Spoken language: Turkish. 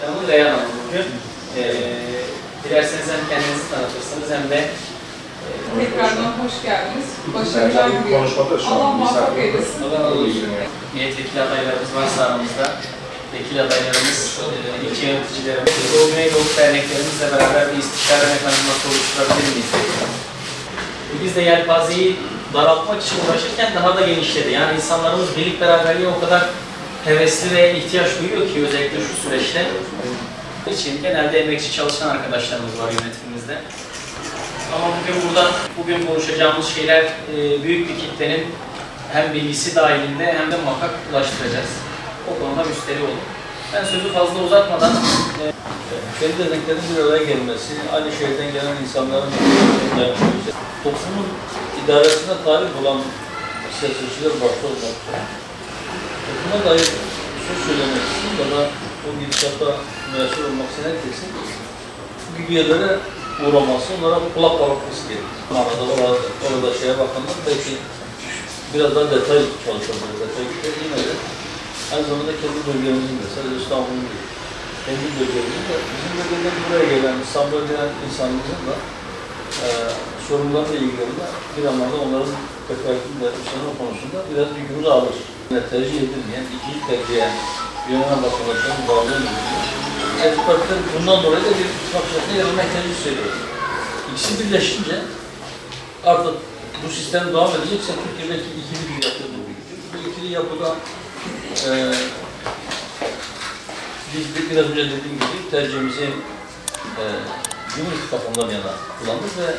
Başkanımız Reyhan Hanım bugün. Dilerseniz hem kendinizi tanıtırsınız hem de tekrardan hoş geldiniz. Başarılar diliyorum. Allah muvaffak eylesin. milletvekili adaylarımız varsa aramızda, vekil adaylarımız, ilçe yöneticilerimiz, Doğu Güneydoğu derneklerimizle beraber bir istişare mekanizması oluşturabilir miyiz? Biz de yelpazeyi daraltmak için uğraşırken daha da genişledi. Yani insanlarımız birlik beraberliğe o kadar hevesli ve ihtiyaç duyuyor ki özellikle şu süreçte. için genelde emekçi çalışan arkadaşlarımız var yönetimimizde. Ama bugün konuşacağımız şeyler büyük bir kitlenin hem bilgisi dahilinde hem de muhakkak ulaştıracağız. O konuda müsterih olun. Ben sözü fazla uzatmadan kendi derneklerin bir araya gelmesi, aynı şehirden gelen insanların toplumun idaresine talip olan siyasetçiler başta olmak üzere topluma dair söz söylemek için ya da o gidişata müessir olmak için herkesin bu gibi yerlere uğraması, onlara kulak bakması gerekir. Orada şeye bakanlar belki biraz daha detaylı çalışabilir, detaylı yine de aynı zamanda kendi bölgemizin mesela İstanbul'un kendi bölgemizin de bizim bölgeden buraya gelen, İstanbul'a gelen insanımızın da sorunlarla ilgili bir anlamda onların teferruatında üstlenen konusunda biraz yükümüzü alır. Tercih edilmeyen, ikinci tercihen yönelen vatandaşların varlığı gibi. Siyasi partiler bundan dolayı da bir ittifak şeklinde yer almak tercih söylüyor. İkisi birleşince artık bu sistem devam edecekse Türkiye'deki ikili bir yapı doğru gidiyor. Bu ikili yapıda biz biraz önce dediğim gibi tercihimizi Cumhur İttifakı'ndan yana kullandık ve